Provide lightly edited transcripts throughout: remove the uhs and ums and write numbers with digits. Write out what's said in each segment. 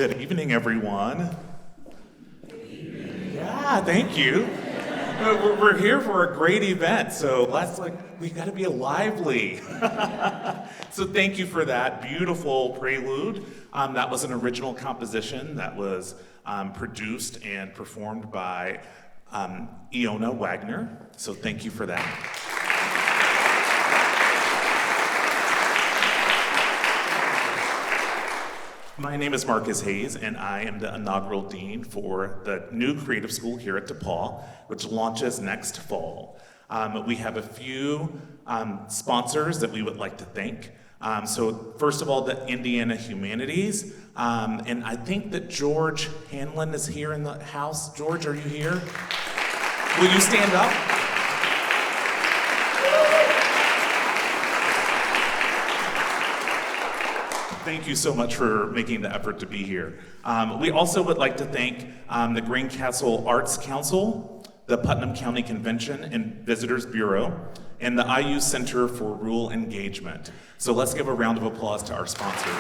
Good evening, everyone. Yeah, thank you. We're here for a great event, so we gotta be lively. So thank you for that beautiful prelude. That was an original composition that was produced and performed by Iona Wagner. So thank you for that. My name is Marcus Hayes, and I am the inaugural dean for the new creative school here at DePauw, which launches next fall. We have a few sponsors that we would like to thank. So first of all, the Indiana Humanities, and I think that George Hanlon is here in the house. George, are you here? Will you stand up? Thank you so much for making the effort to be here. We also would like to thank the Greencastle Arts Council, the Putnam County Convention and Visitors Bureau, and the IU Center for Rural Engagement. So let's give a round of applause to our sponsors.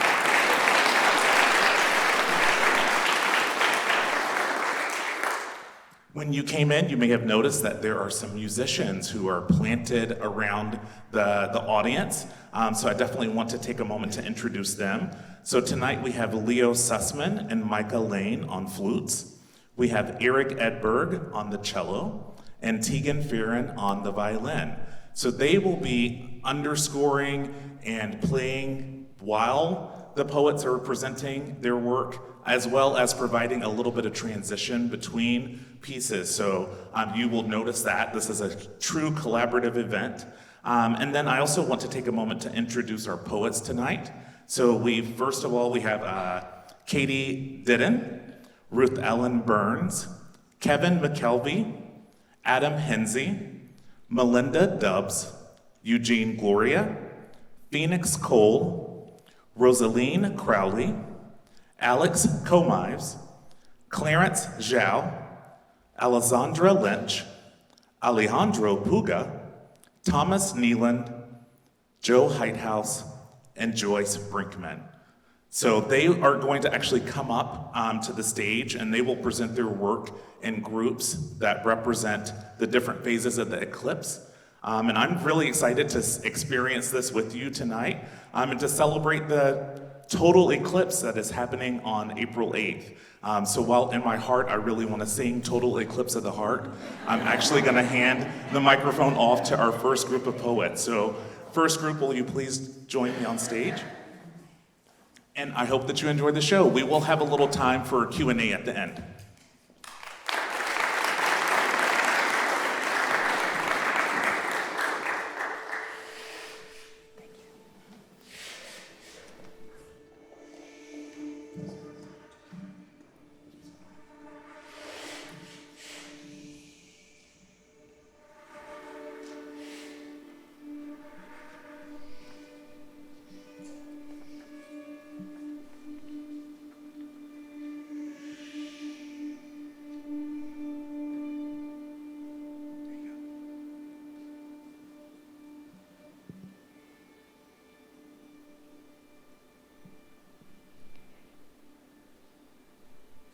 When you came in, you may have noticed that there are some musicians who are planted around the audience. So I definitely want to take a moment to introduce them. So tonight we have Leo Sussman and Micah Lane on flutes. We have Eric Edberg on the cello and Tegan Fearon on the violin. So they will be underscoring and playing while the poets are presenting their work, as well as providing a little bit of transition between pieces. So you will notice that this is a true collaborative event. And then I also want to take a moment to introduce our poets tonight. So first of all, we have Katie Didden, Ruth Ellen Burns, Kevin McKelvey, Adam Hensey, Melinda Dubbs, Eugene Gloria, Phoenix Cole, Rosaline Crowley, Alex Comives, Clarence Zhao, Alessandra Lynch, Alejandro Puga, Thomas Neeland, Joe Heighthouse, and Joyce Brinkman. So they are going to actually come up to the stage, and they will present their work in groups that represent the different phases of the eclipse. And I'm really excited to experience this with you tonight and to celebrate the total eclipse that is happening on April 8th. So while in my heart I really want to sing Total Eclipse of the Heart, I'm actually going to hand the microphone off to our first group of poets. So first group, will you please join me on stage? And I hope that you enjoy the show. We will have a little time for Q&A at the end.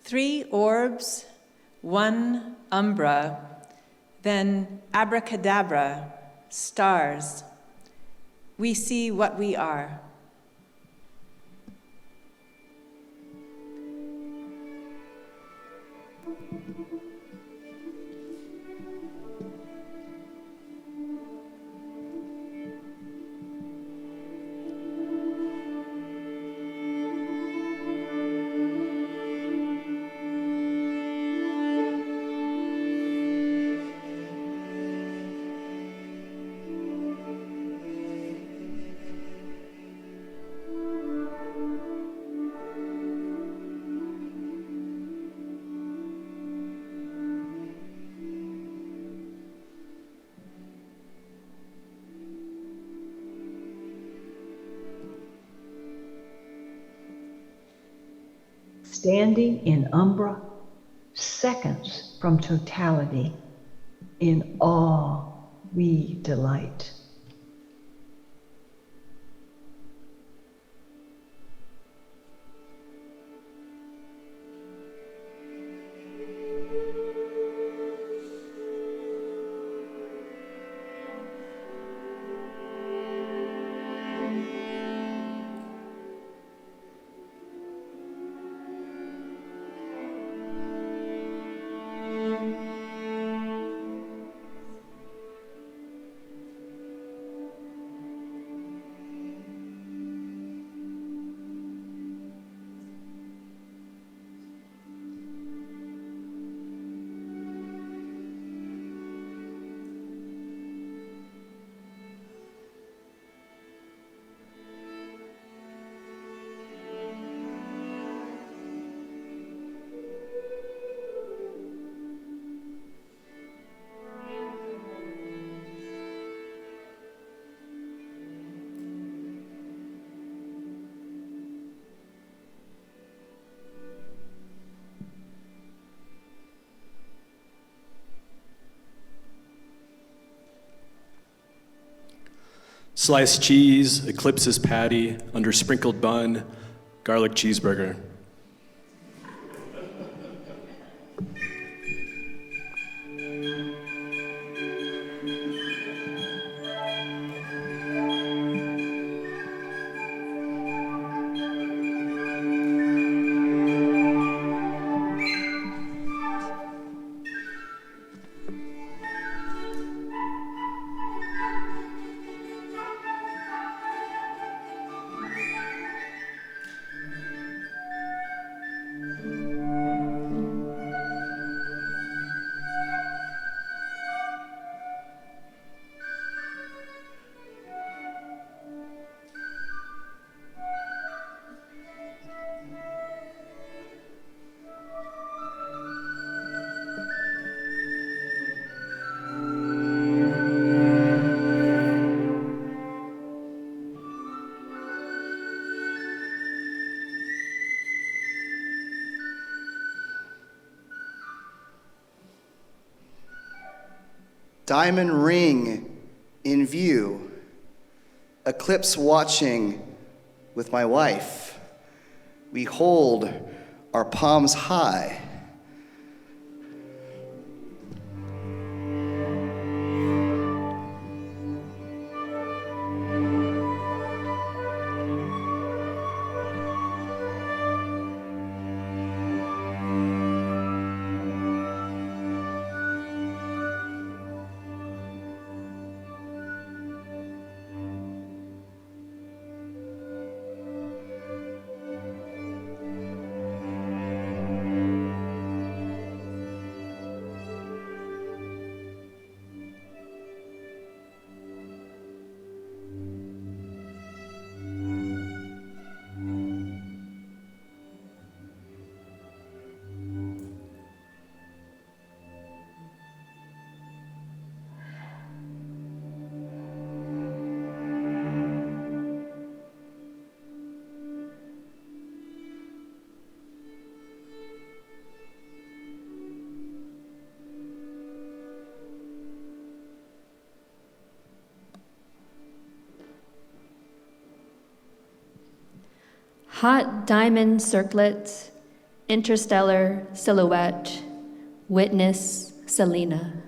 Three orbs, one umbra, then abracadabra, stars. We see what we are. Standing in umbra, seconds from totality, in awe we delight. Sliced cheese, DeClipse's patty, under sprinkled bun, garlic cheeseburger. Diamond ring in view, eclipse watching with my wife. We hold our palms high. Hot diamond circlet, interstellar silhouette, witness Selena.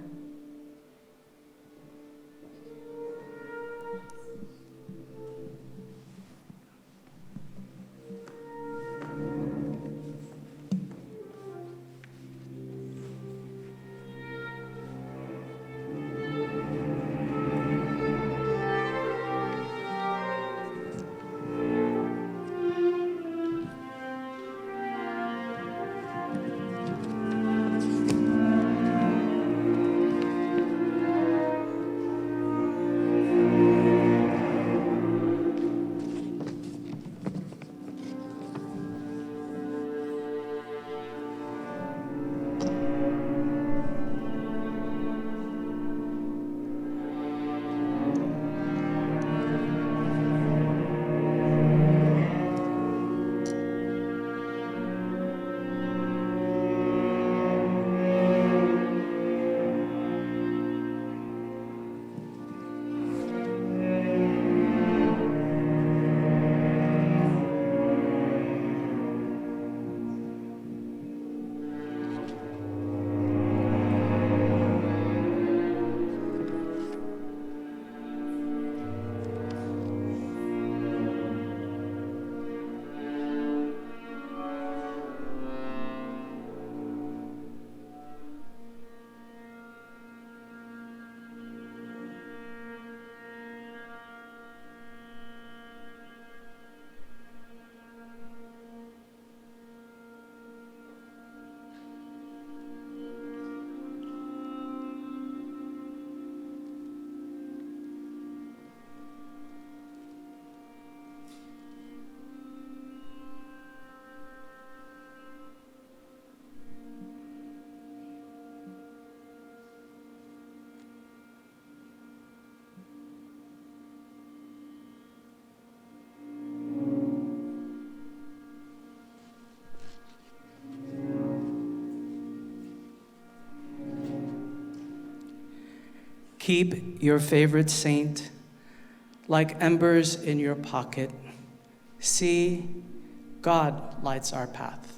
Keep your favorite saint like embers in your pocket. See, God lights our path.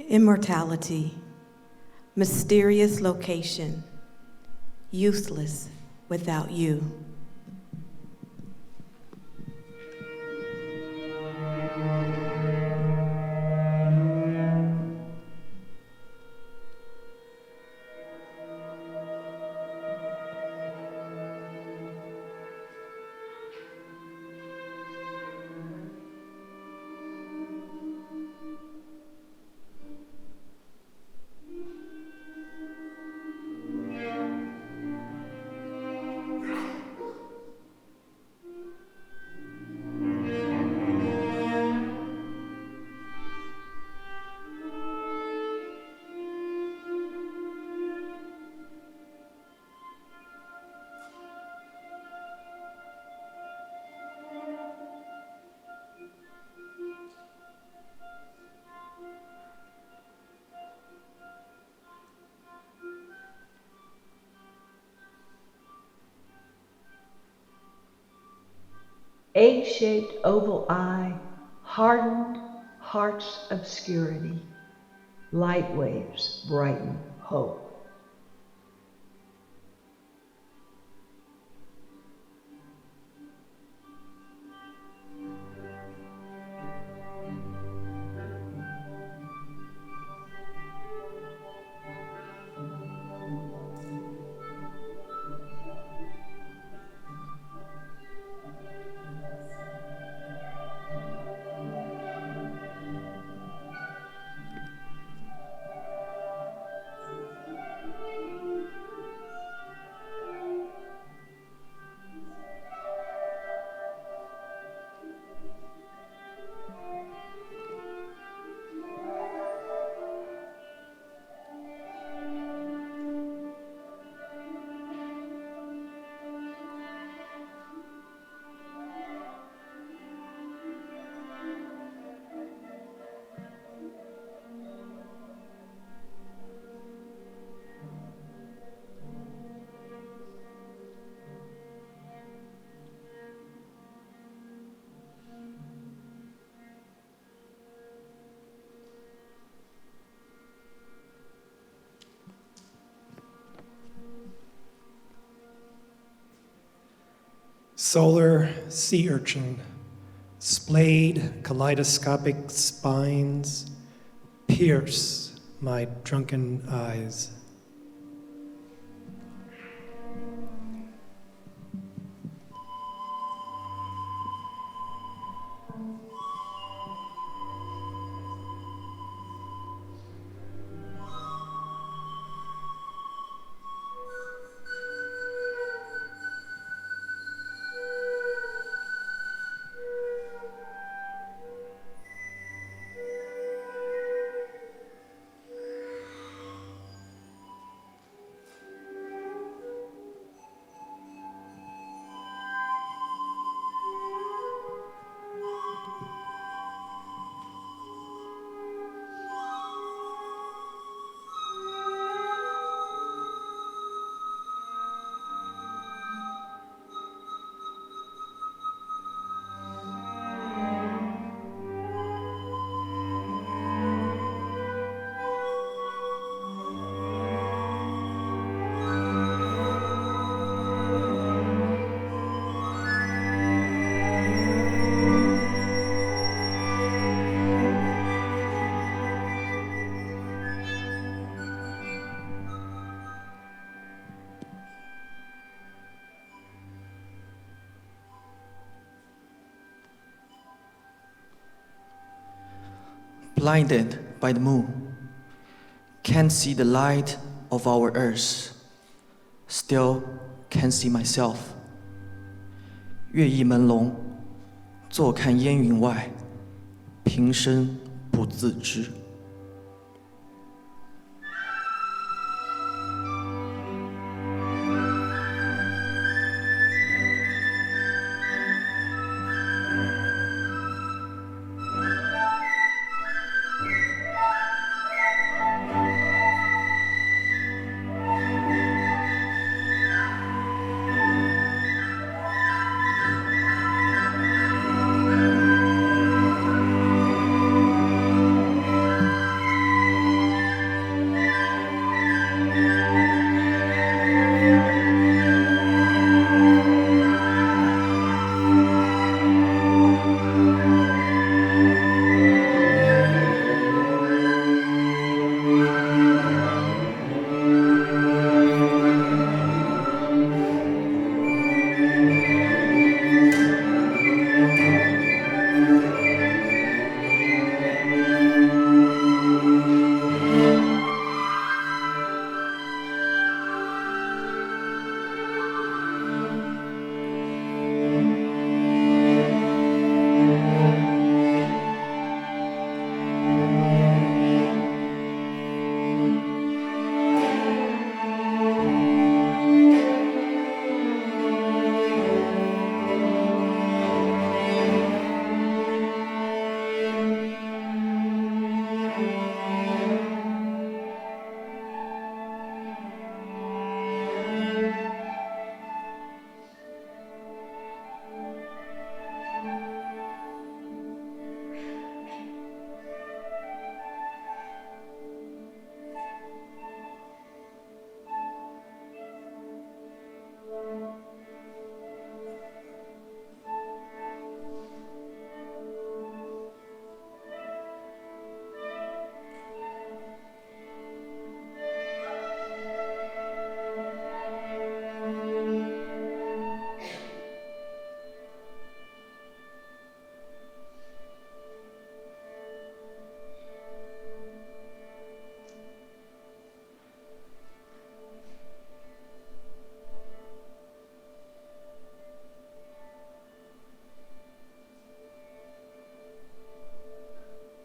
Immortality, mysterious location, useless without you. Egg-shaped oval eye, hardened heart's obscurity. Light waves brighten hope. Solar sea urchin, splayed kaleidoscopic spines pierce my drunken eyes. blinded by the moon, can't see the light of our earth, still can't see myself. 月意朦胧，坐看烟云外，平生不自知。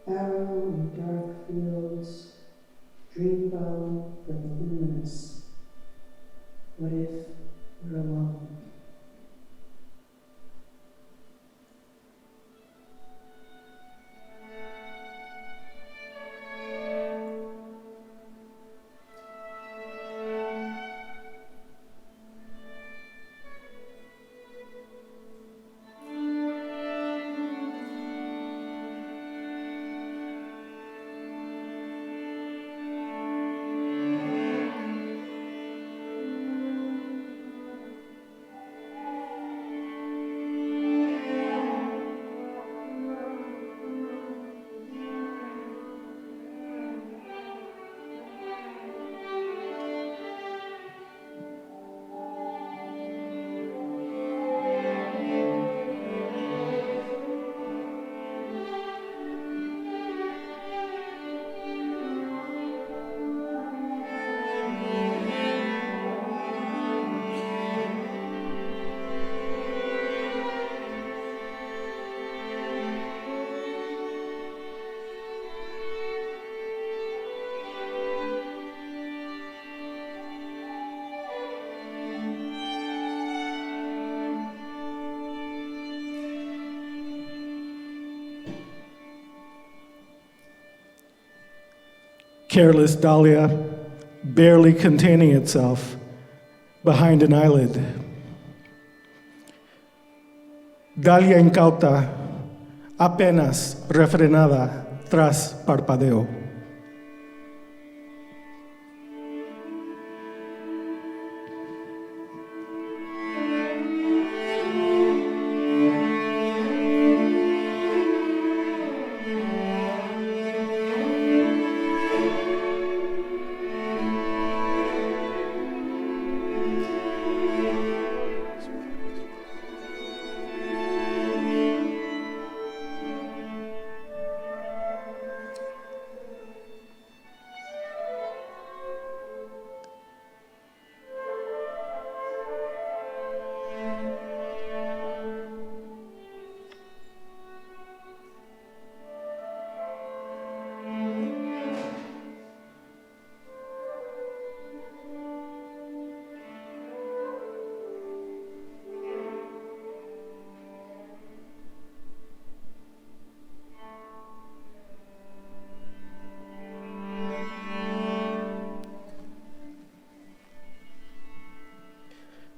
Arrow in dark fields, dream bow for the luminous. What if we're alone? Careless dahlia, barely containing itself behind an eyelid. Dahlia incauta, apenas refrenada tras parpadeo.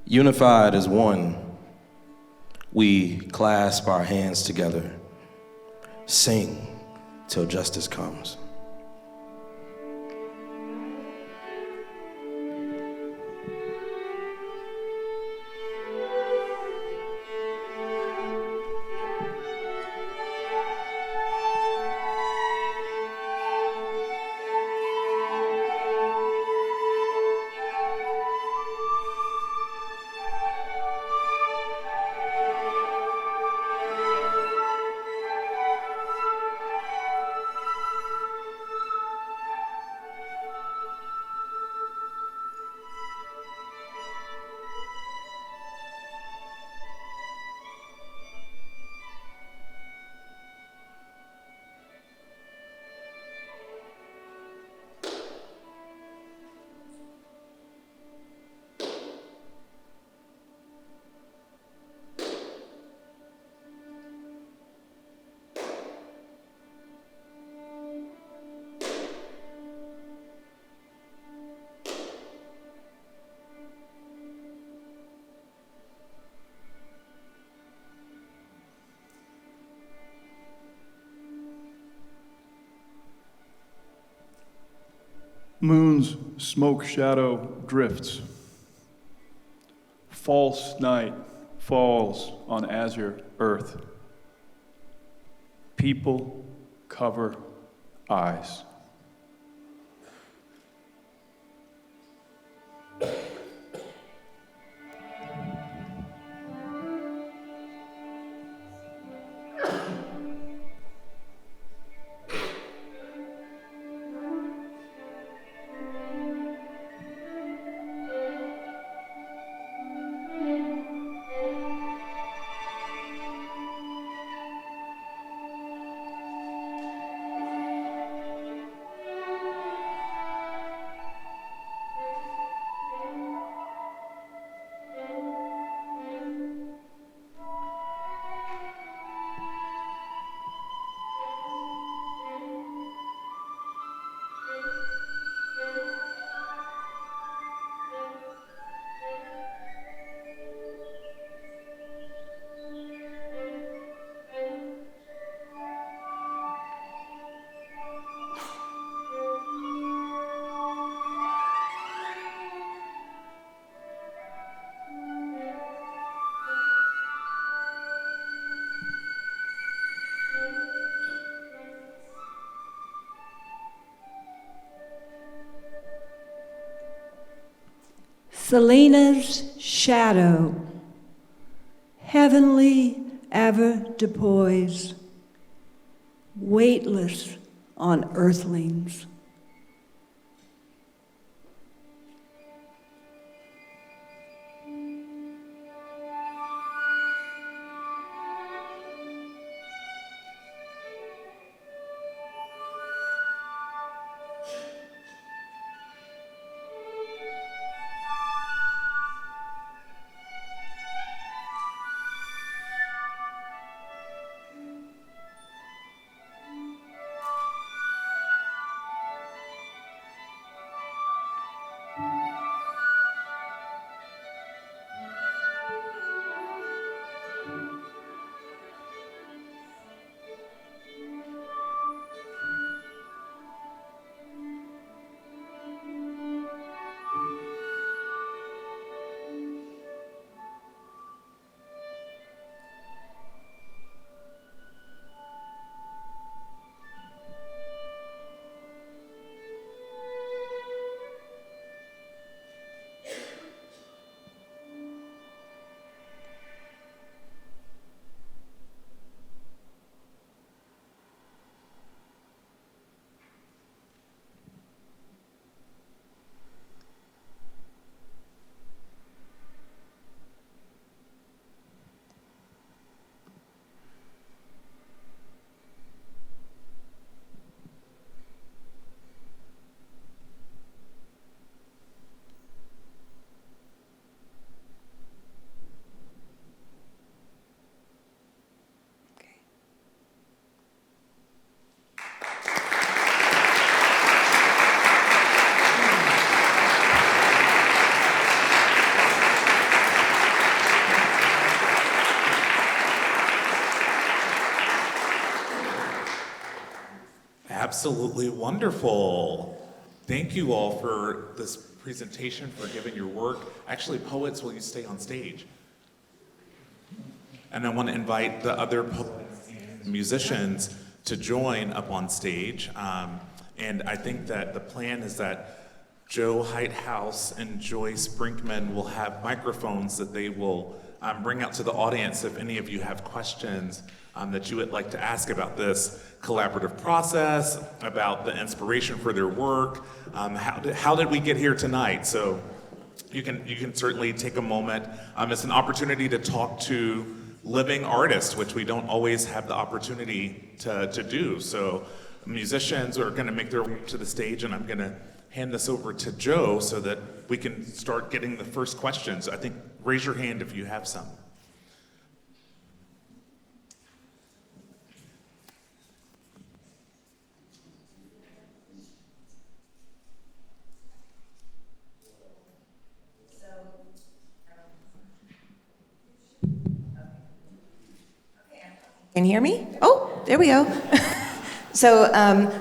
Unified as one, we clasp our hands together, sing till justice comes. Moon's smoke shadow drifts. False night falls on azure earth. People cover eyes. Selena's shadow, heavenly ever depoys, weightless on earthlings. Absolutely wonderful. Thank you all for this presentation, for giving your work. Actually, poets, will you stay on stage? And I want to invite the other poets and musicians to join up on stage. And I think that the plan is that Joe Heighthouse and Joyce Brinkman will have microphones that they will bring out to the audience if any of you have questions that you would like to ask about this collaborative process, about the inspiration for their work, how did we get here tonight? So you can certainly take a moment. It's an opportunity to talk to living artists, which we don't always have the opportunity to do. So musicians are going to make their way to the stage, and I'm going to hand this over to Joe so that we can start getting the first questions. I think, raise your hand if you have some. Can you hear me? Oh, there we go. So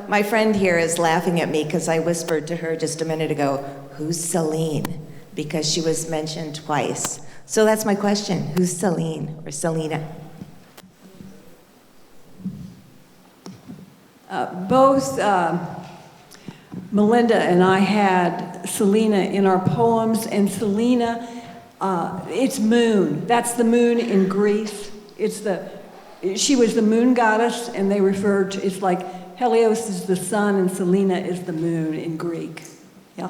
my friend here is laughing at me because I whispered to her just a minute ago, who's Celine? Because she was mentioned twice. So that's my question, who's Celine or Selena? Both Melinda and I had Selena in our poems, and Selena, it's moon. That's the moon in Greece. She was the moon goddess, and they referred to, it's like Helios is the sun and Selena is the moon in Greek. Yeah.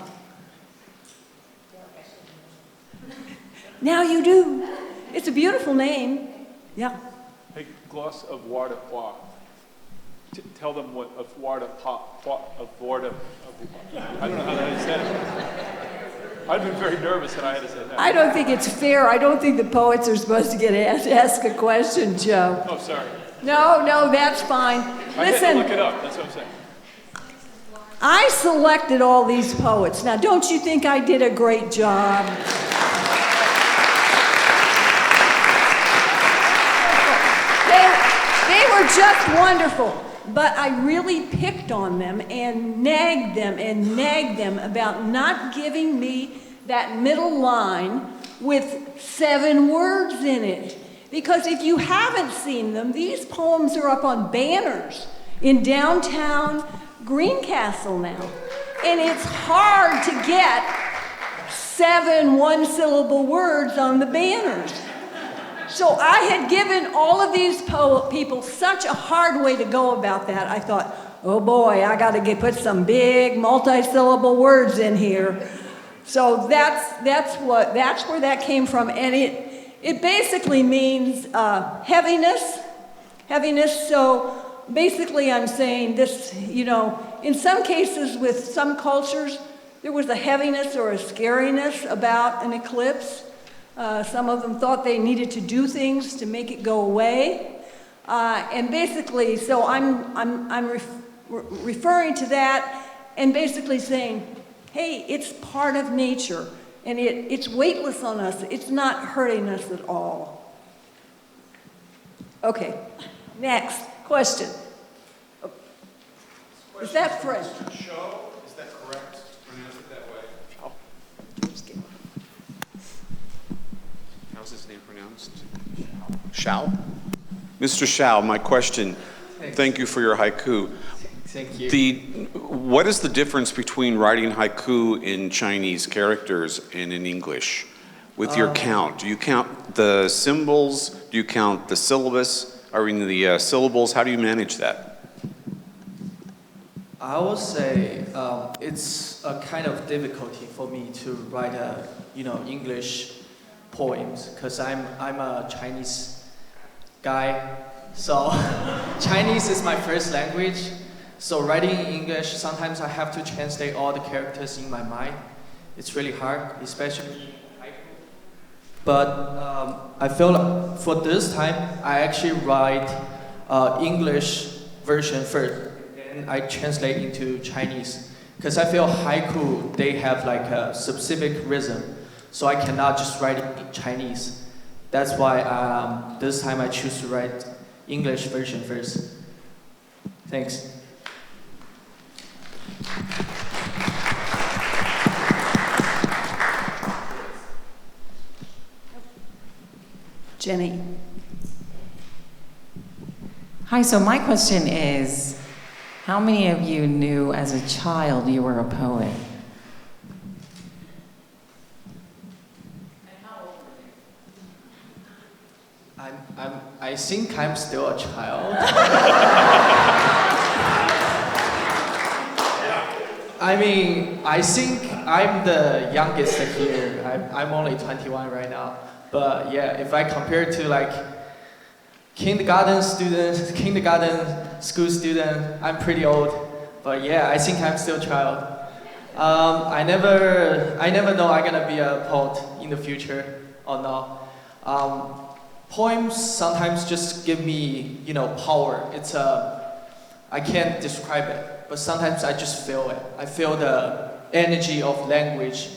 Now you do. It's a beautiful name. Yeah. Hey, gloss of water. Tell them what of water. I don't know how to say it. I've been very nervous that I had to say that. I don't think it's fair. I don't think the poets are supposed to get ask a question, Joe. Oh, sorry. No, that's fine. I had Listen, to look it up. That's what I'm saying. I selected all these poets. Now, don't you think I did a great job? They were just wonderful. But I really picked on them and nagged them about not giving me that middle line with 7 words in it. Because if you haven't seen them, these poems are up on banners in downtown Greencastle now. And it's hard to get 7 one-syllable words on the banners. So I had given all of these people such a hard way to go about that. I thought, oh boy, I got to put some big multi-syllable words in here. So that's where that came from, and it basically means heaviness. So basically, I'm saying this. In some cases, with some cultures, there was a heaviness or a scariness about an eclipse. Some of them thought they needed to do things to make it go away, and basically, so I'm referring to that, and basically saying, hey, it's part of nature, and it's weightless on us. It's not hurting us at all. Okay, next question. Is that French? Show, is that correct? Pronounce it that way. How's his name pronounced? Shao? Mr. Shao, my question, thank you for your haiku. Thank you. What is the difference between writing haiku in Chinese characters and in English with your count? Do you count the symbols? Do you count the syllabus? The syllables? How do you manage that? I would say it's a kind of difficulty for me to write English poems, because I'm a Chinese guy, so Chinese is my first language. So writing in English, sometimes I have to translate all the characters in my mind. It's really hard, especially haiku. But I feel like for this time, I actually write English version first, and I translate into Chinese, because I feel haiku, they have like a specific rhythm. So I cannot just write it in Chinese. That's why this time I choose to write English version first. Thanks. Jenny. Hi, so my question is, how many of you knew as a child you were a poet? I think I'm still a child. I mean, I think I'm the youngest here. I'm only 21 right now. But yeah, if I compare to like kindergarten students, kindergarten school student, I'm pretty old. But yeah, I think I'm still a child. I never know I'm gonna be a poet in the future or not. Poems sometimes just give me, power. I can't describe it, but sometimes I just feel it. I feel the energy of language,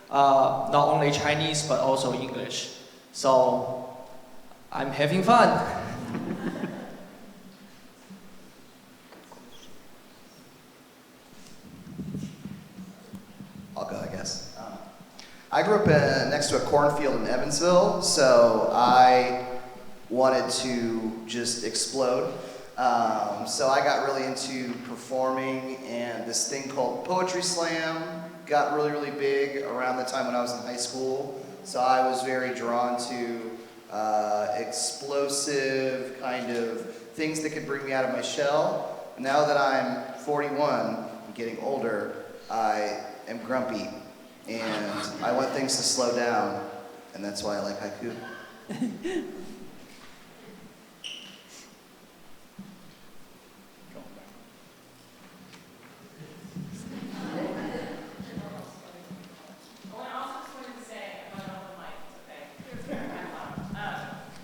not only Chinese, but also English. So I'm having fun. I'll go, I guess. I grew up next to a cornfield in Evansville, so I wanted to just explode. So I got really into performing, and this thing called Poetry Slam got really, really big around the time when I was in high school. So I was very drawn to explosive kind of things that could bring me out of my shell. Now that I'm 41 and getting older, I am grumpy. And I want things to slow down, and that's why I like haiku.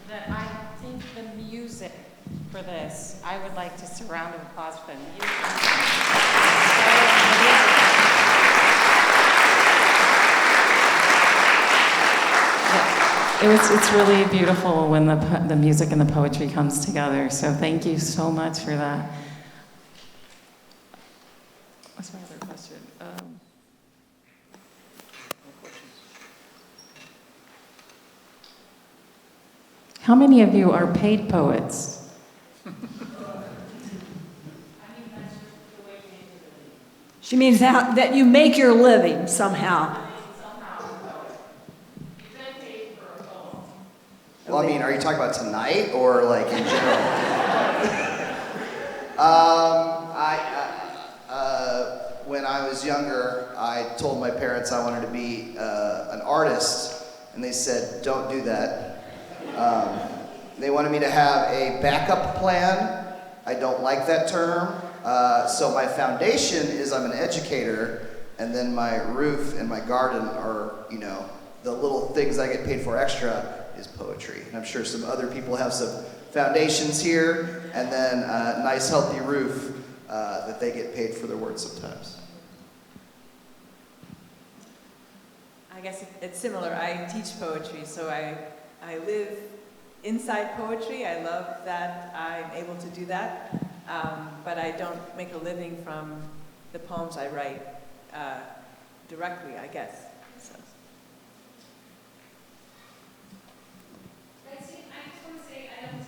That I think the music for this, I would like to surround with applause for the music. It's really beautiful when the music and the poetry comes together. So thank you so much for that. What's my other question? How many of you are paid poets? She means that you make your living somehow. Well, I mean, are you talking about tonight or like in general? When I was younger, I told my parents I wanted to be an artist, and they said, don't do that. They wanted me to have a backup plan. I don't like that term. So my foundation is I'm an educator, and then my roof and my garden are, the little things I get paid for extra is poetry. And I'm sure some other people have some foundations here, and then a nice healthy roof that they get paid for their work sometimes. I guess it's similar. I teach poetry, so I live inside poetry. I love that I'm able to do that, but I don't make a living from the poems I write directly, I guess. So. I just want to say, I know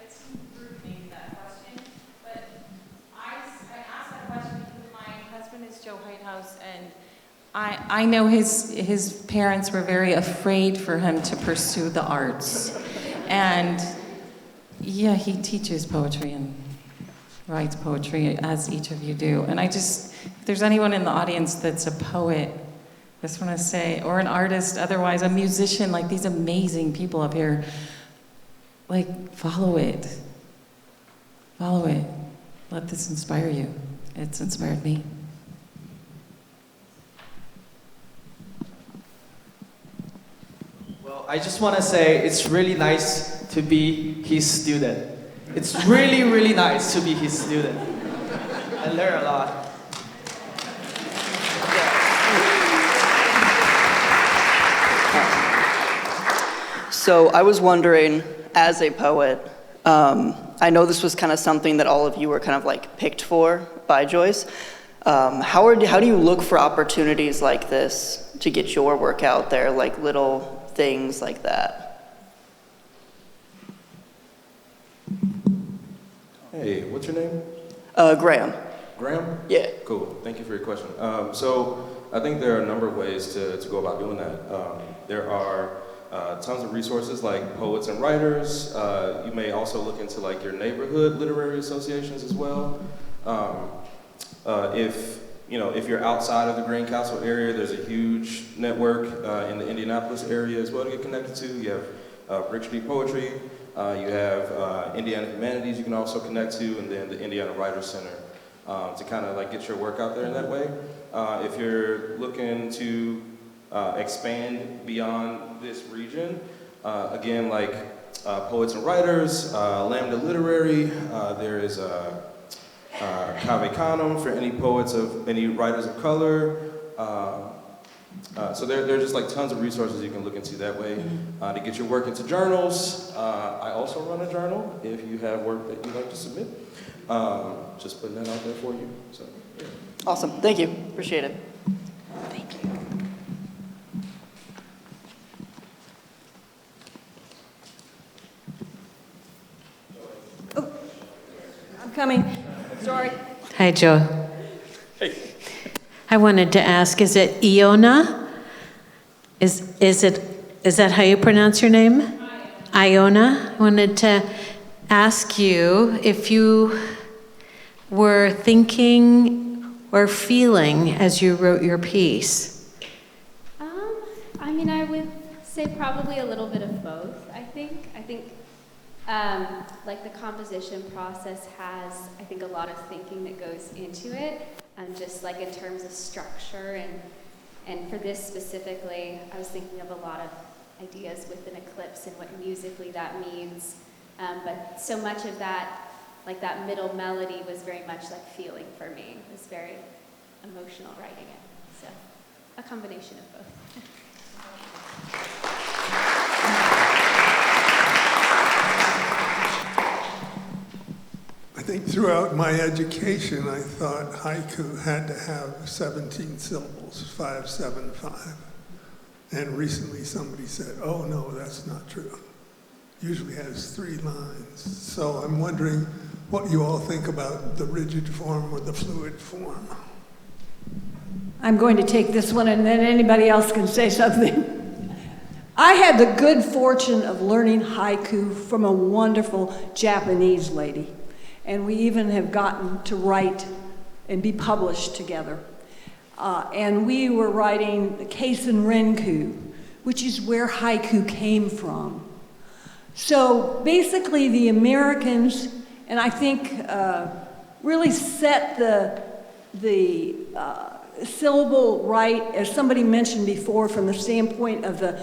it's rude maybe that question, but I asked that question because my husband is Joe Whitehouse, and I know his parents were very afraid for him to pursue the arts. And yeah, he teaches poetry and writes poetry, as each of you do. And if there's anyone in the audience that's a poet, I just want to say, or an artist, otherwise a musician, like these amazing people up here, like follow it. Follow it. Let this inspire you. It's inspired me. I just want to say it's really nice to be his student. It's really, really nice to be his student. I learn a lot. So I was wondering, as a poet, I know this was kind of something that all of you were kind of like picked for by Joyce. How do you look for opportunities like this to get your work out there, like little things like that? Hey, what's your name? Graham. Graham? Yeah. Cool. Thank you for your question. So I think there are a number of ways to go about doing that. There are tons of resources like poets and writers. You may also look into like your neighborhood literary associations as well. If you're outside of the Green Castle area, there's a huge network in the Indianapolis area as well to get connected to. You have Brick Street Poetry. You have Indiana Humanities you can also connect to, and then the Indiana Writers Center to kind of like get your work out there in that way. If you're looking to expand beyond this region, again, like poets and writers, Lambda Literary, there is Cave Canem for any poets any writers of color. So there are just like tons of resources you can look into that way to get your work into journals. I also run a journal if you have work that you'd like to submit. Just putting that out there for you. So, yeah. Awesome. Thank you. Appreciate it. Thank you. Oh, I'm coming. Sorry. Hi, Joe. Hey. I wanted to ask, is it Iona? Is that how you pronounce your name? Iona. I wanted to ask you if you were thinking or feeling as you wrote your piece. I mean, I would say probably a little bit of both, I think. Like the composition process has, I think, a lot of thinking that goes into it, just like in terms of structure. And for this specifically, I was thinking of a lot of ideas with an eclipse and what musically that means. But so much of that, like that middle melody, was very much like feeling for me. It was very emotional writing it. So a combination of both. I think throughout my education, I thought haiku had to have 17 syllables, 5, 7, 5. And recently somebody said, oh no, that's not true. Usually has 3 lines. So I'm wondering what you all think about the rigid form or the fluid form. I'm going to take this one and then anybody else can say something. I had the good fortune of learning haiku from a wonderful Japanese lady. And we even have gotten to write and be published together. And we were writing the Keisen Renku, which is where haiku came from. So basically the Americans, and I think really set the syllable right, as somebody mentioned before, from the standpoint of the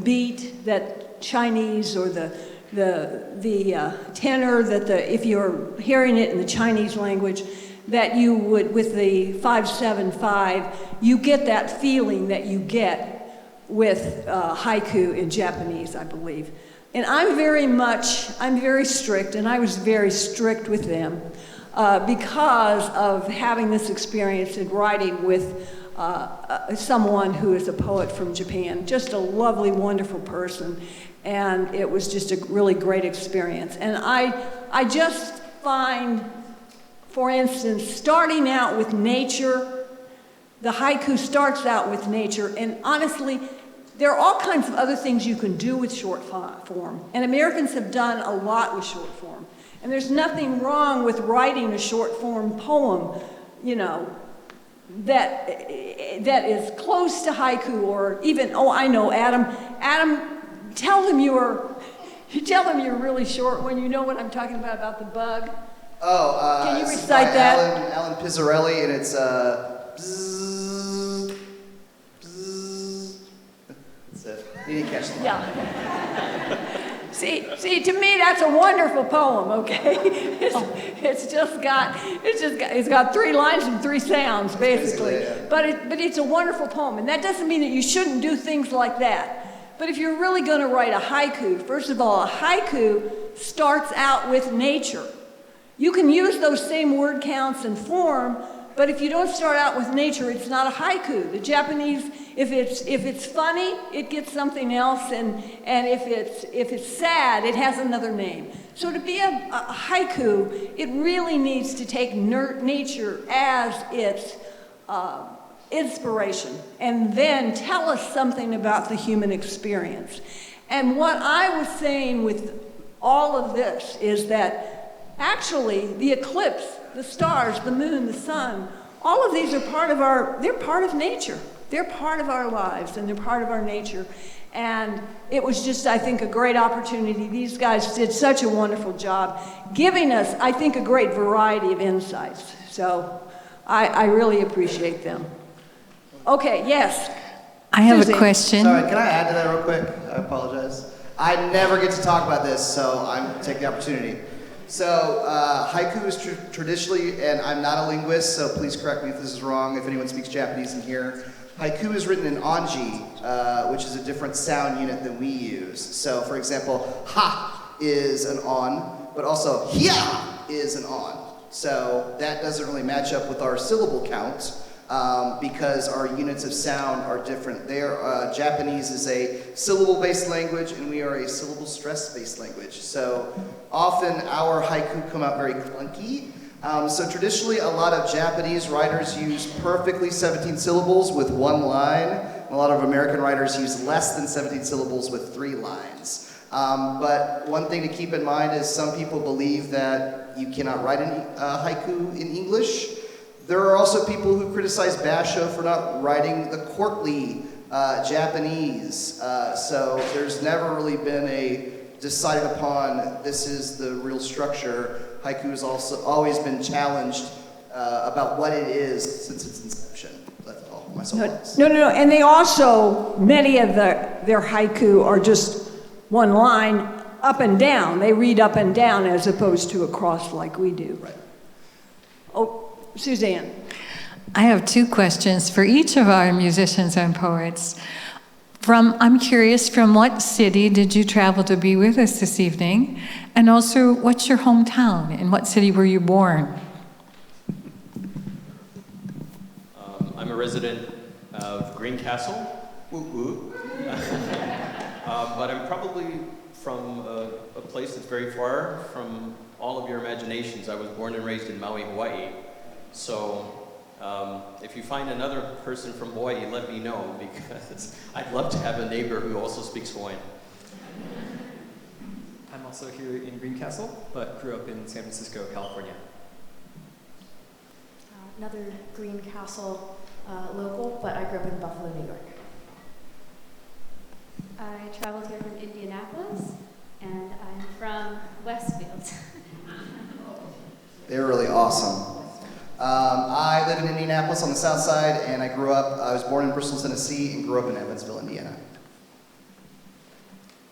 beat that Chinese or the tenor that if you're hearing it in the Chinese language, that you would, with the 5-7-5, you get that feeling that you get with haiku in Japanese, I believe. And I'm very strict, and I was very strict with them because of having this experience in writing with someone who is a poet from Japan, just a lovely, wonderful person. And it was just a really great experience. And I just find, for instance, starting out with nature, the haiku starts out with nature, and honestly, there are all kinds of other things you can do with short form. And Americans have done a lot with short form. And there's nothing wrong with writing a short form poem, that is close to haiku, or even, I know, Adam, tell them you're really short when you know what I'm talking about the bug. Oh, can you recite that? Alan Pizzarelli, and it's bzzz, bzzz. That's it. You didn't catch that. Yeah. See, to me that's a wonderful poem. Okay, it's got 3 lines and 3 sounds basically. Yeah. But it's a wonderful poem, and that doesn't mean that you shouldn't do things like that. But if you're really going to write a haiku, first of all, a haiku starts out with nature. You can use those same word counts and form, but if you don't start out with nature, it's not a haiku. The Japanese, if it's funny, it gets something else, and if it's sad, it has another name. So to be a haiku, it really needs to take nature as its inspiration, and then tell us something about the human experience. And what I was saying with all of this is that actually the eclipse, the stars, the moon, the sun, all of these are they're part of nature. They're part of our lives, and they're part of our nature. And it was just, I think, a great opportunity. These guys did such a wonderful job, giving us, I think, a great variety of insights. So I really appreciate them. Okay, yes. I have Susie. a question. Sorry, can I add to that real quick? I apologize. I never get to talk about this, so I'm taking the opportunity. So haiku is traditionally, and I'm not a linguist, so please correct me if this is wrong, if anyone speaks Japanese in here. Haiku is written in onji, which is a different sound unit than we use. So for example, ha is an on, but also hia is an on. So that doesn't really match up with our syllable count, because our units of sound are different. Japanese is a syllable-based language, and we are a syllable stress-based language. So often our haiku come out very clunky. So traditionally, a lot of Japanese writers use perfectly 17 syllables with one line. A lot of American writers use less than 17 syllables with 3 lines. But one thing to keep in mind is some people believe that you cannot write haiku in English. There are also people who criticize Basho for not writing the courtly Japanese. So there's never really been a decided upon, this is the real structure. Haiku has also always been challenged about what it is since its inception. That's all. My soapbox. No. And they also, many of their haiku are just one line up and down. They read up and down as opposed to across like we do. Right. Oh, Suzanne. I have 2 questions for each of our musicians and poets. I'm curious, from what city did you travel to be with us this evening? And also, what's your hometown? In what city were you born? I'm a resident of Greencastle, but I'm probably from a place that's very far from all of your imaginations. I was born and raised in Maui, Hawaii. So if you find another person from Hawaii, let me know, because I'd love to have a neighbor who also speaks Hawaiian. I'm also here in Greencastle, but grew up in San Francisco, California. Another Greencastle local, but I grew up in Buffalo, New York. I traveled here from Indianapolis, and I'm from Westfield. They're really awesome. I live in Indianapolis on the south side, and I was born in Bristol, Tennessee, and grew up in Evansville, Indiana.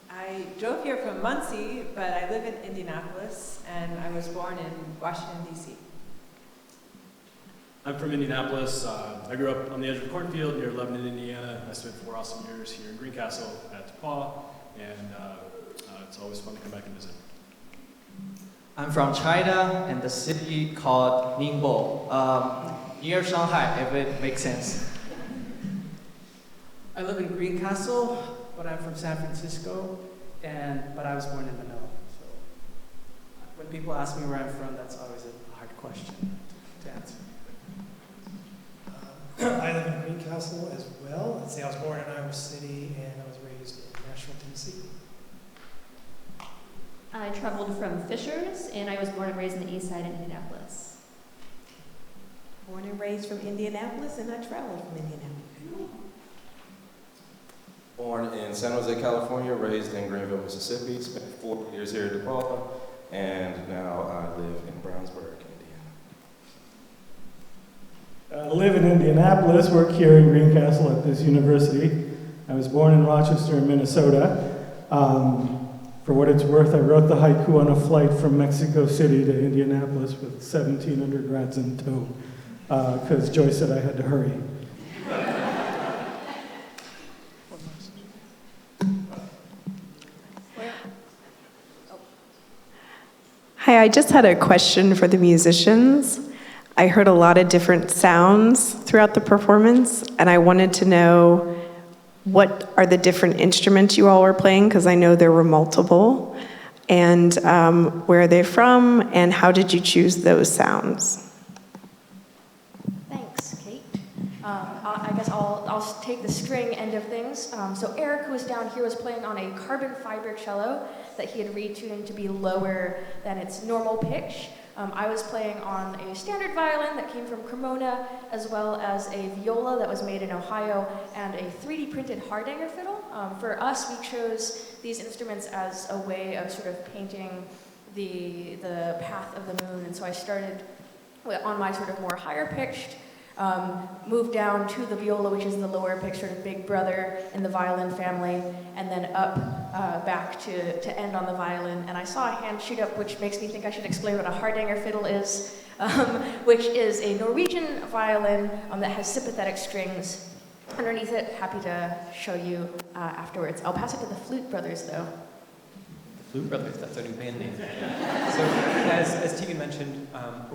I drove here from Muncie, but I live in Indianapolis, and I was born in Washington, D.C. I'm from Indianapolis. I grew up on the edge of a cornfield near Lebanon, Indiana. I spent 4 awesome years here in Greencastle at DePauw, and it's always fun to come back and visit. I'm from China, and the city called Ningbo, near Shanghai, if it makes sense. I live in Greencastle, but I'm from San Francisco, but I was born in Manila. So when people ask me where I'm from, that's always a hard question to answer. I live in Greencastle as well. I'd say I was born in Iowa City, and I was raised in Nashville, Tennessee. I traveled from Fishers, and I was born and raised in the east side in Indianapolis. Born and raised from Indianapolis, and I traveled from Indianapolis. Born in San Jose, California, raised in Greenville, Mississippi, spent 4 years here at DePauw, and now I live in Brownsburg, Indiana. I live in Indianapolis, work here in Greencastle at this university. I was born in Rochester, Minnesota. For what it's worth, I wrote the haiku on a flight from Mexico City to Indianapolis with 17 undergrads in tow, because Joyce said I had to hurry. Hi, I just had a question for the musicians. I heard a lot of different sounds throughout the performance, and I wanted to know what are the different instruments you all were playing, because I know there were multiple, and where are they from, and how did you choose those sounds? Thanks, Kate. I guess I'll take the string end of things. So Eric, who was down here, was playing on a carbon fiber cello that he had retuned to be lower than its normal pitch. I was playing on a standard violin that came from Cremona, as well as a viola that was made in Ohio, and a 3D printed Hardanger fiddle. For us, we chose these instruments as a way of sort of painting the path of the moon, and so I started on my sort of more higher pitched, moved down to the viola, which is the lower pitch, sort of big brother in the violin family, and then up back to end on the violin. And I saw a hand shoot up, which makes me think I should explain what a Hardanger fiddle is, which is a Norwegian violin that has sympathetic strings underneath it. Happy to show you afterwards. I'll pass it to the Flute Brothers, though. Flute Brothers, that's our new band name. So as Tegan mentioned,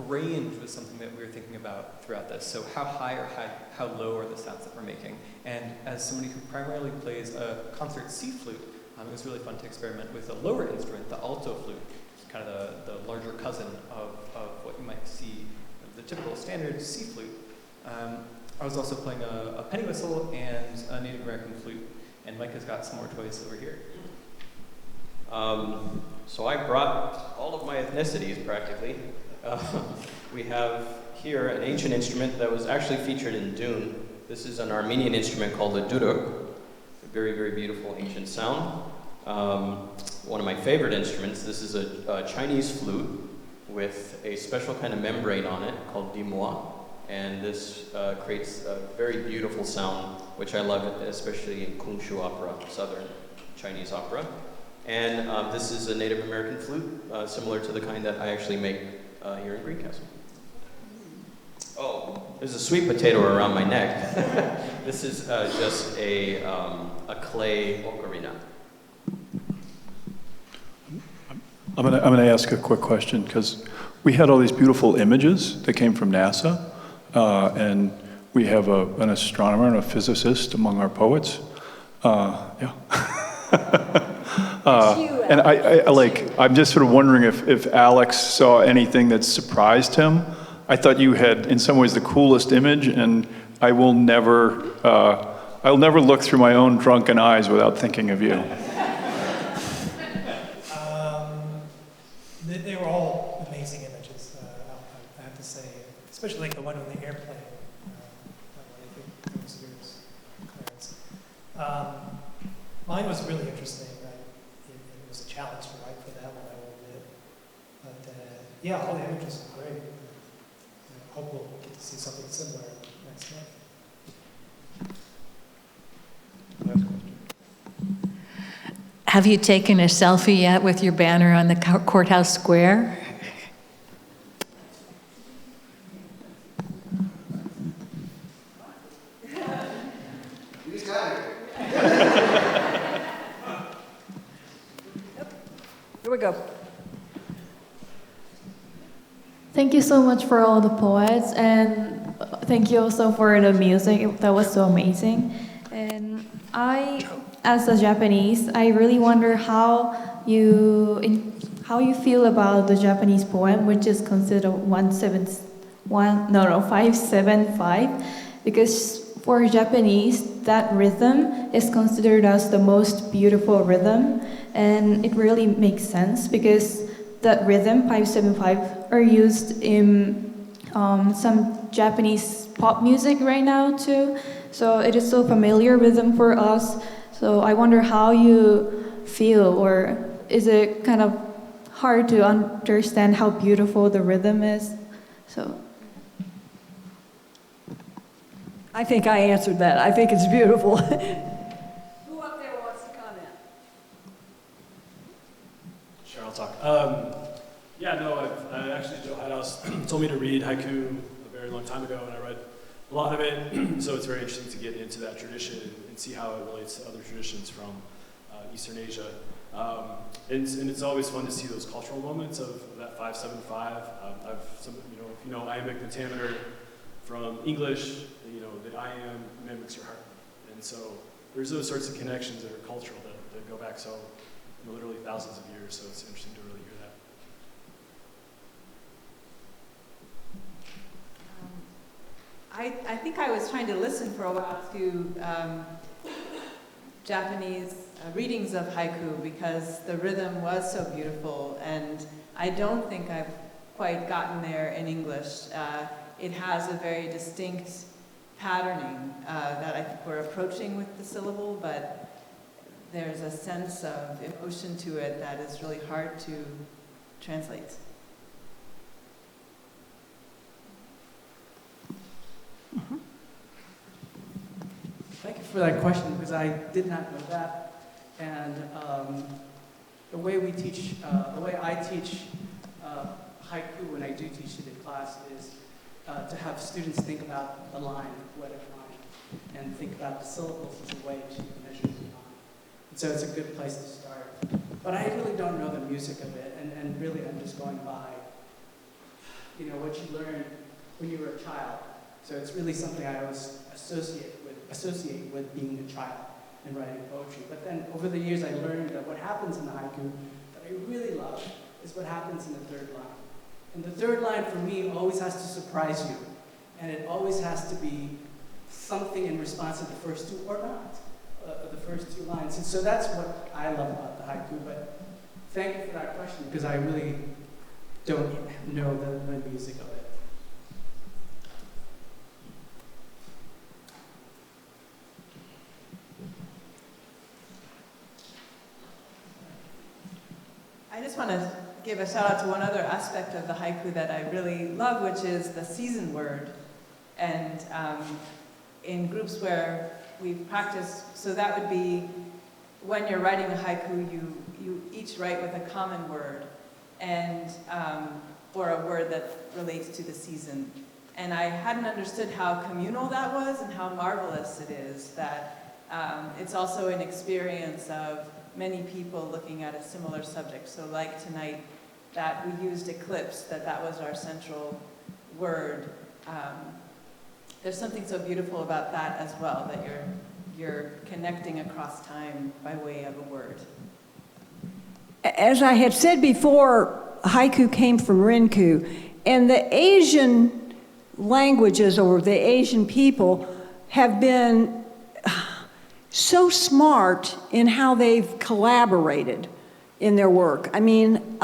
range was something that we were thinking about throughout this. So how high or how low are the sounds that we're making? And as somebody who primarily plays a concert C flute, it was really fun to experiment with a lower instrument, the alto flute, kind of the larger cousin of what you might see the typical standard C flute. I was also playing a penny whistle and a Native American flute, and Mike has got some more toys over here. So I brought all of my ethnicities practically. We have here an ancient instrument that was actually featured in Dune. This is an Armenian instrument called the duruk. A very, very beautiful ancient sound. One of my favorite instruments, this is a Chinese flute with a special kind of membrane on it called dimua. And this creates a very beautiful sound, which I love, especially in Kunshu opera, southern Chinese opera. And this is a Native American flute, similar to the kind that I actually make here in Greencastle. Oh, there's a sweet potato around my neck. This is just a clay ocarina. I'm gonna ask a quick question, because we had all these beautiful images that came from NASA, and we have an astronomer and a physicist among our poets. Yeah. And I'm just sort of wondering if Alex saw anything that surprised him. I thought you had, in some ways, the coolest image, and I'll never look through my own drunken eyes without thinking of you. They were all amazing images, I have to say, especially like the one on the airplane. I think it was yours, Clarence. Mine was really interesting. It was a challenge to write for that one, I will admit. But yeah, all the images are great. I hope we'll get to see something similar next month. Have you taken a selfie yet with your banner on the courthouse square? Here we go. Thank you so much for all the poets, and thank you also for the music. That was so amazing. And as a Japanese, I really wonder how you feel about the Japanese poem, which is considered 5/7/5, because for Japanese, that rhythm is considered as the most beautiful rhythm, and it really makes sense because that rhythm 5/7/5 are used in some Japanese pop music right now too. So it is so familiar rhythm for us. So I wonder how you feel, or is it kind of hard to understand how beautiful the rhythm is? So I think I answered that. I think it's beautiful. Who up there wants to comment? Sure, I'll talk. I actually, Joe Hidehouse told me to read haiku a very long time ago, and I read a lot of it, so it's very interesting to get into that tradition and see how it relates to other traditions from Eastern Asia. And it's always fun to see those cultural moments of that 5-7-5. If you know iambic pentameter from English, the I am mimics your heart. And so there's those sorts of connections that are cultural that go back so literally thousands of years. So it's interesting to really hear that. I think I was trying to listen for a while to Japanese readings of haiku because the rhythm was so beautiful, and I don't think I've quite gotten there in English. It has a very distinct patterning that I think we're approaching with the syllable, but there's a sense of emotion to it that is really hard to translate. Thank you for that question, because I did not know that. And the way we teach, the way I teach haiku when I do teach it in class is to have students think about the line, poetic line, and think about the syllables as a way to measure the line. And so it's a good place to start. But I really don't know the music of it, and really I'm just going by, what you learned when you were a child. So it's really something I always associate with being a child and writing poetry. But then over the years I learned that what happens in the haiku that I really love is what happens in the third line. And the third line for me always has to surprise you. And it always has to be something in response to the first two or not, the first two lines. And so that's what I love about the haiku. But thank you for that question, because I really don't know the music of it. I just want to give a shout out to one other aspect of the haiku that I really love, which is the season word. And in groups where we've practiced, so that would be when you're writing a haiku, you each write with a common word, and or a word that relates to the season. And I hadn't understood how communal that was and how marvelous it is that it's also an experience of many people looking at a similar subject. So like tonight, that we used DeClipse, that was our central word. There's something so beautiful about that as well, that you're connecting across time by way of a word. As I had said before, haiku came from Rinku, and the Asian languages or the Asian people have been so smart in how they've collaborated in their work. I mean,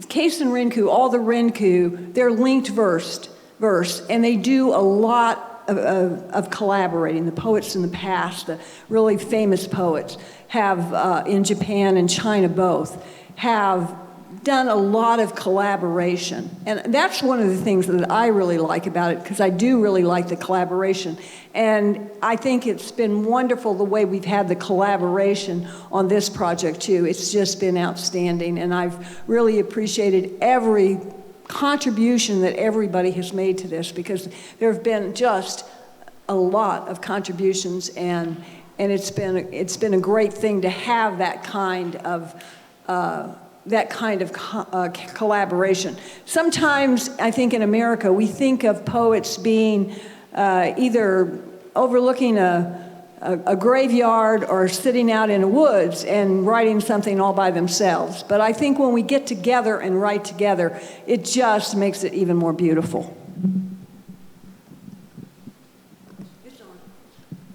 Case and Rinku, all the Rinku, they're linked verse, and they do a lot of collaborating. The poets in the past, the really famous poets, have in Japan and China both, have done a lot of collaboration. And that's one of the things that I really like about it, because I do really like the collaboration. And I think it's been wonderful the way we've had the collaboration on this project too. It's just been outstanding, and I've really appreciated every contribution that everybody has made to this, because there have been just a lot of contributions, and it's been a great thing to have that kind of collaboration. Sometimes, I think in America, we think of poets being either overlooking a graveyard or sitting out in the woods and writing something all by themselves. But I think when we get together and write together, it just makes it even more beautiful.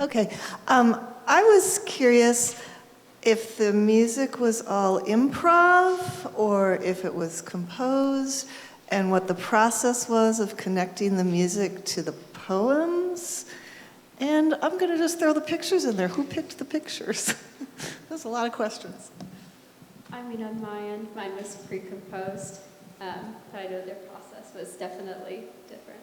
Okay, I was curious if the music was all improv or if it was composed, and what the process was of connecting the music to the poems. And I'm going to just throw the pictures in there. Who picked the pictures? There's a lot of questions. I mean, on my end, mine was pre-composed, but I know their process was definitely different.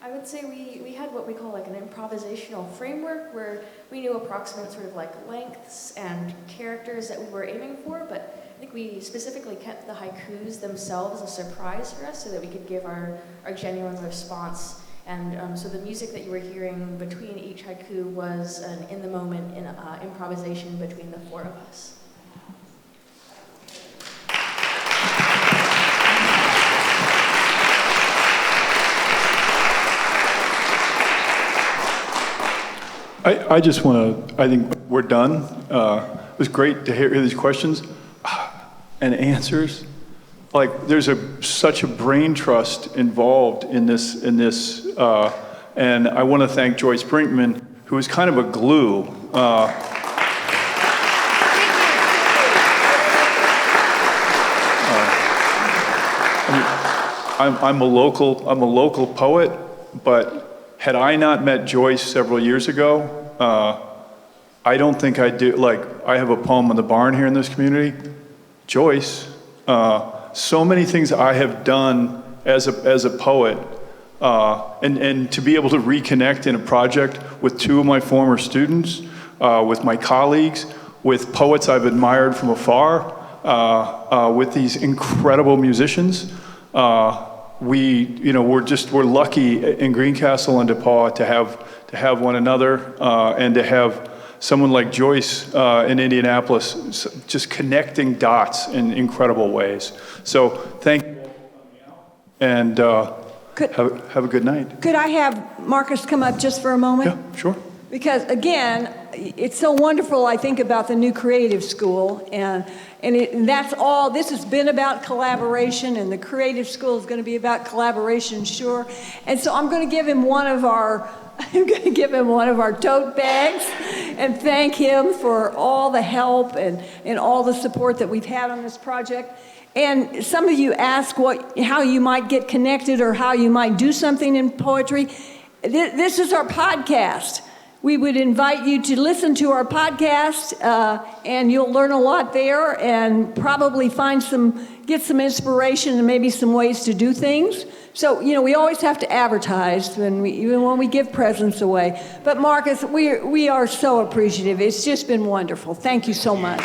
I would say we had what we call like an improvisational framework, where we knew approximate sort of like lengths and characters that we were aiming for, but I think we specifically kept the haikus themselves a surprise for us so that we could give our genuine response And so the music that you were hearing between each haiku was an in-the-moment improvisation between the four of us. I just want to, I think we're done. It was great to hear these questions and answers. Like, there's such a brain trust involved in this, and I want to thank Joyce Brinkman, who is kind of a glue. I'm a local poet, but had I not met Joyce several years ago, I don't think I'd do, like, I have a poem in the barn here in this community. Joyce, so many things I have done as a poet, and to be able to reconnect in a project with two of my former students, with my colleagues, with poets I've admired from afar, with these incredible musicians. We're lucky in Greencastle and DePauw to have one another, and to have someone like Joyce in Indianapolis just connecting dots in incredible ways. So thank you all for coming out, and have a good night. Could I have Marcus come up just for a moment? Yeah, sure. Because again, it's so wonderful, I think, about the new creative school, and that's all. This has been about collaboration, and the creative school is going to be about collaboration, sure. And so I'm going to give him one of our tote bags and thank him for all the help and all the support that we've had on this project. And some of you ask how you might get connected or how you might do something in poetry. This is our podcast. We would invite you to listen to our podcast, and you'll learn a lot there and probably get some inspiration and maybe some ways to do things. So, we always have to advertise even when we give presents away. But Marcus, we are so appreciative. It's just been wonderful. Thank you so much.